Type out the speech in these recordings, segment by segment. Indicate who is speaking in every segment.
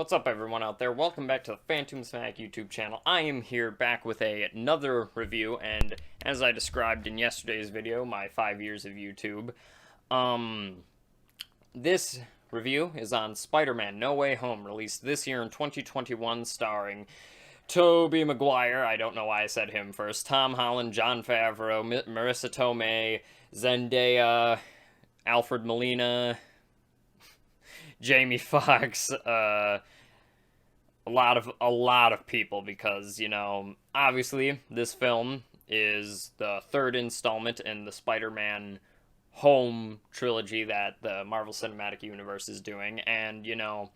Speaker 1: What's up, everyone out there? Welcome back to the Phantom Smack YouTube channel. I am here back with another review, and as I described in yesterday's video, my 5 years of YouTube, this review is on Spider-Man No Way Home, released this year in 2021, starring Tobey Maguire, I don't know why I said him first, Tom Holland, Jon Favreau, Marissa Tomei, Zendaya, Alfred Molina, Jamie Foxx, a lot of people, because, you know, obviously this film is the third installment in the Spider-Man Home trilogy that the Marvel Cinematic Universe is doing, and, you know,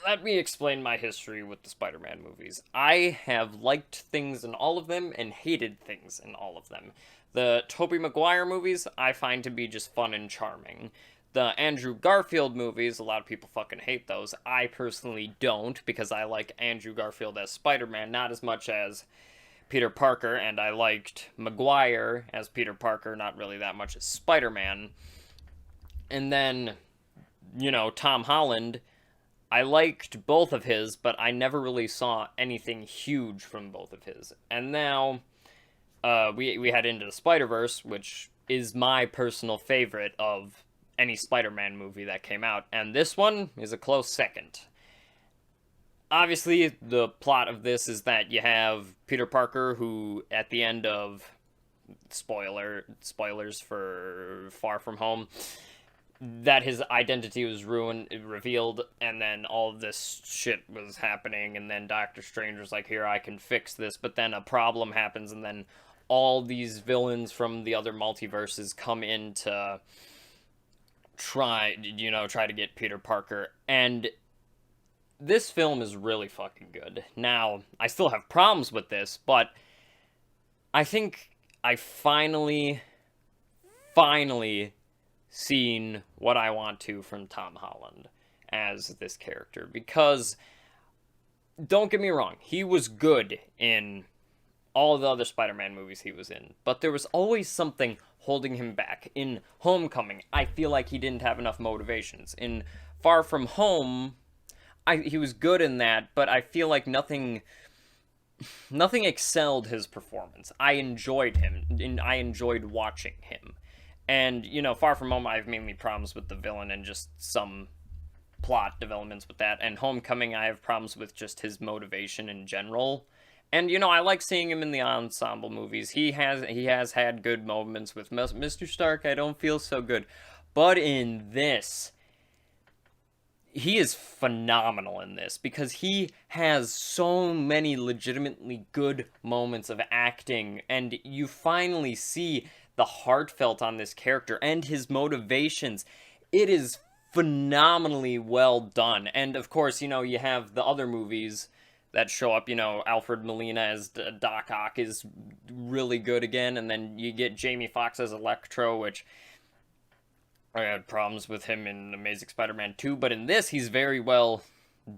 Speaker 1: let me explain my history with the Spider-Man movies. I have liked things in all of them and hated things in all of them. The Tobey Maguire movies I find to be just fun and charming. The Andrew Garfield movies, a lot of people fucking hate those. I personally don't, because I like Andrew Garfield as Spider-Man not as much as Peter Parker, and I liked Maguire as Peter Parker not really that much as Spider-Man. And then, you know, Tom Holland, I liked both of his, but I never really saw anything huge from both of his. And now, we head into the Spider-Verse, which is my personal favorite of any Spider-Man movie that came out, and this one is a close second. Obviously, the plot of this is that you have Peter Parker, who, at the end of spoilers for Far From Home, that his identity was revealed, and then all of this shit was happening, and then Doctor Strange was like, here, I can fix this, but then a problem happens, and then all these villains from the other multiverses come in to try to get Peter Parker, and this film is really fucking good. Now, I still have problems with this, but I think I finally seen what I want to from Tom Holland as this character, because, don't get me wrong, he was good in all the other Spider-Man movies he was in, but there was always something holding him back. In Homecoming, I feel like he didn't have enough motivations. In Far From Home, he was good in that, but I feel like nothing excelled his performance. I enjoyed him, and I enjoyed watching him. And, you know, Far From Home, I have mainly problems with the villain and just some plot developments with that. And Homecoming, I have problems with just his motivation in general. And, you know, I like seeing him in the ensemble movies. He has had good moments with Mr. Stark, I don't feel so good. But in this, he is phenomenal in this, because he has so many legitimately good moments of acting, and you finally see the heartfelt on this character and his motivations. It is phenomenally well done. And, of course, you know, you have the other movies that show up, you know, Alfred Molina as Doc Ock is really good again, and then you get Jamie Foxx as Electro, which I had problems with him in Amazing Spider-Man 2, but in this, he's very well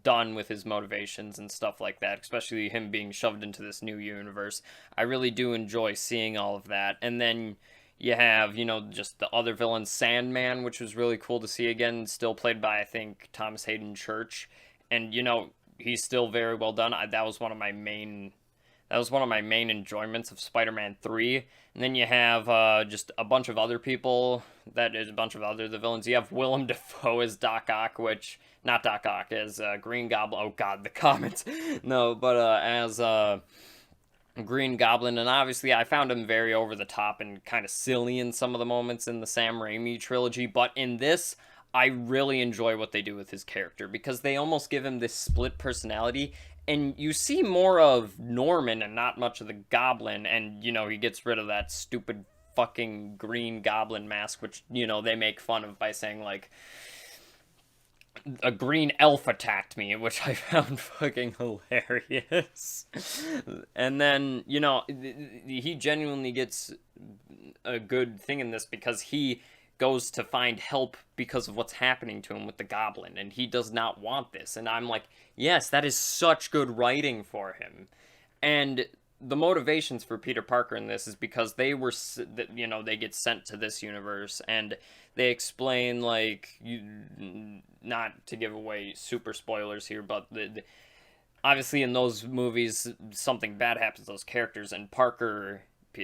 Speaker 1: done with his motivations and stuff like that, especially him being shoved into this new universe. I really do enjoy seeing all of that. And then you have, you know, just the other villains, Sandman, which was really cool to see again, still played by, I think, Thomas Hayden Church, and, you know, he's still very well done. That was one of my main enjoyments of Spider-Man 3. And then you have just a bunch of other people. That is a bunch of the villains. You have Willem Dafoe as Doc Ock, not Doc Ock, as Green Goblin. Oh god, the comments. No, but as Green Goblin. And obviously I found him very over the top and kind of silly in some of the moments in the Sam Raimi trilogy. But in this, I really enjoy what they do with his character, because they almost give him this split personality, and you see more of Norman and not much of the Goblin, and, you know, he gets rid of that stupid fucking Green Goblin mask, which, you know, they make fun of by saying, like, a green elf attacked me, which I found fucking hilarious. And then, you know, he genuinely gets a good thing in this, because he goes to find help because of what's happening to him with the Goblin, and he does not want this. And I'm like, yes, that is such good writing for him. And the motivations for Peter Parker in this is because they were, they get sent to this universe, and they explain, like, not to give away super spoilers here, but obviously in those movies something bad happens to those characters, and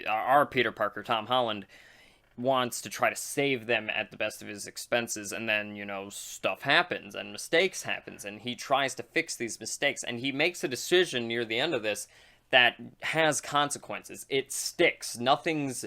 Speaker 1: our Peter Parker, Tom Holland, wants to try to save them at the best of his expenses, and then, stuff happens and mistakes happens, and he tries to fix these mistakes, and he makes a decision near the end of this that has consequences. It sticks. Nothing's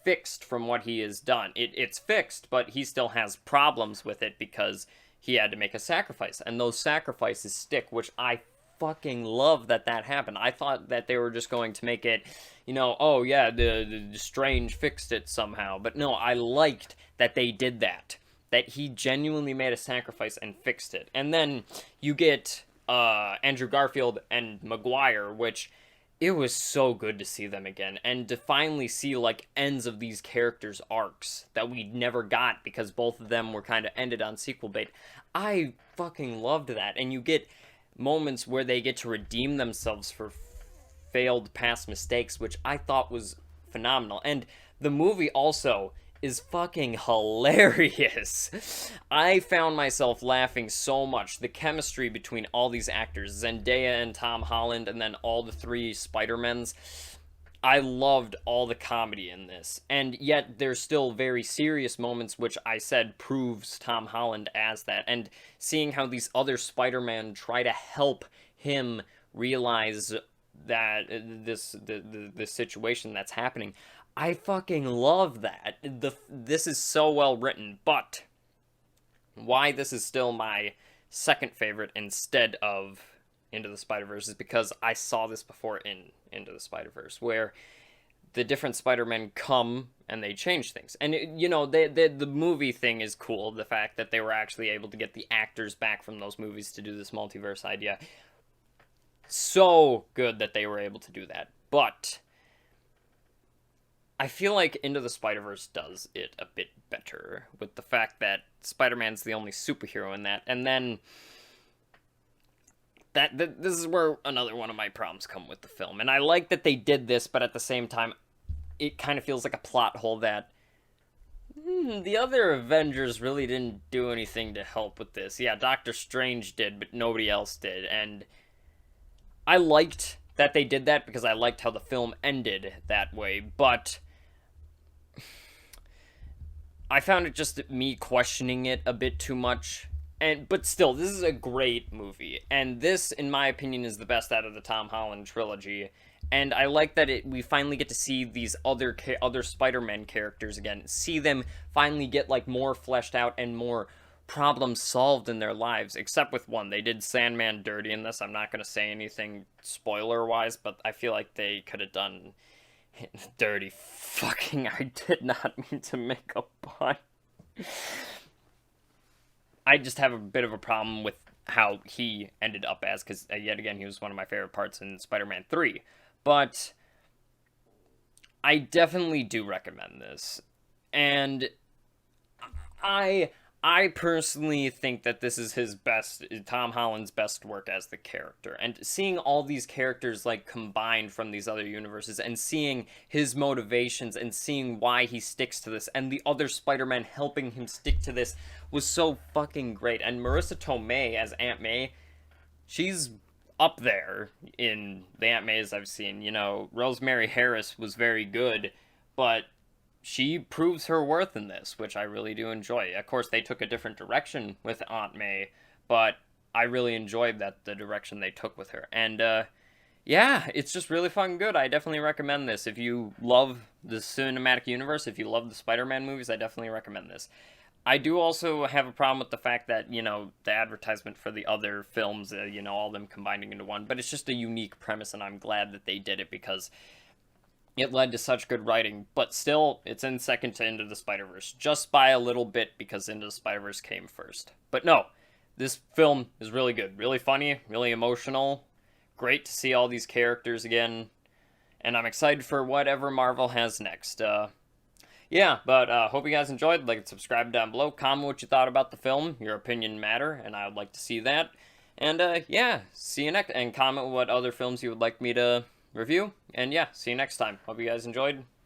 Speaker 1: fixed from what he has done. It's fixed, but he still has problems with it because he had to make a sacrifice, and those sacrifices stick, which I fucking love that happened. I thought that they were just going to make it, oh yeah, the Strange fixed it somehow, but no, I liked that they did that he genuinely made a sacrifice and fixed it. And then you get Andrew Garfield and Maguire, which it was so good to see them again, and to finally see, like, ends of these characters' arcs that we never got because both of them were kind of ended on sequel bait. I fucking loved that. And you get moments where they get to redeem themselves for failed past mistakes, which I thought was phenomenal. And the movie also is fucking hilarious. I found myself laughing so much. The chemistry between all these actors, Zendaya and Tom Holland, and then all the three Spider-Mans, I loved all the comedy in this. And yet there's still very serious moments, which I said proves Tom Holland as that. And seeing how these other Spider-Man try to help him realize that the situation that's happening, I fucking love that. This is so well written, but why this is still my second favorite instead of Into the Spider-Verse is because I saw this before in Into the Spider-Verse, where the different Spider-Men come and they change things. And, the movie thing is cool, the fact that they were actually able to get the actors back from those movies to do this multiverse idea. So good that they were able to do that. But I feel like Into the Spider-Verse does it a bit better, with the fact that Spider-Man's the only superhero in that, and then this is where another one of my problems come with the film. And I like that they did this, but at the same time, it kind of feels like a plot hole that the other Avengers really didn't do anything to help with this. Yeah, Doctor Strange did, but nobody else did, and I liked that they did that because I liked how the film ended that way, but I found it just me questioning it a bit too much. But still, this is a great movie, and this, in my opinion, is the best out of the Tom Holland trilogy. And I like that we finally get to see these other Spider-Man characters again, see them finally get, like, more fleshed out and more problems solved in their lives, except with one. They did Sandman dirty in this. I'm not going to say anything spoiler-wise, but I feel like they could have done dirty fucking. I did not mean to make a pun. I just have a bit of a problem with how he ended up as, because yet again, he was one of my favorite parts in Spider-Man 3. But I definitely do recommend this. And I personally think that this is Tom Holland's best work as the character. And seeing all these characters, like, combined from these other universes, and seeing his motivations, and seeing why he sticks to this, and the other Spider-Man helping him stick to this, was so fucking great. And Marissa Tomei as Aunt May, she's up there in the Aunt Mays I've seen. Rosemary Harris was very good, but she proves her worth in this, which I really do enjoy. Of course, they took a different direction with Aunt May, but I really enjoyed the direction they took with her. And, yeah, it's just really fucking good. I definitely recommend this. If you love the cinematic universe, if you love the Spider-Man movies, I definitely recommend this. I do also have a problem with the fact that, the advertisement for the other films, all of them combining into one, but it's just a unique premise, and I'm glad that they did it because it led to such good writing. But still, it's in second to Into the Spider-Verse, just by a little bit, because Into the Spider-Verse came first. But no, this film is really good, really funny, really emotional, great to see all these characters again, and I'm excited for whatever Marvel has next. Yeah, but hope you guys enjoyed. Like and subscribe down below. Comment what you thought about the film. Your opinion matter, and I would like to see that. And yeah, see you next. And comment what other films you would like me to review. And yeah, see you next time. Hope you guys enjoyed.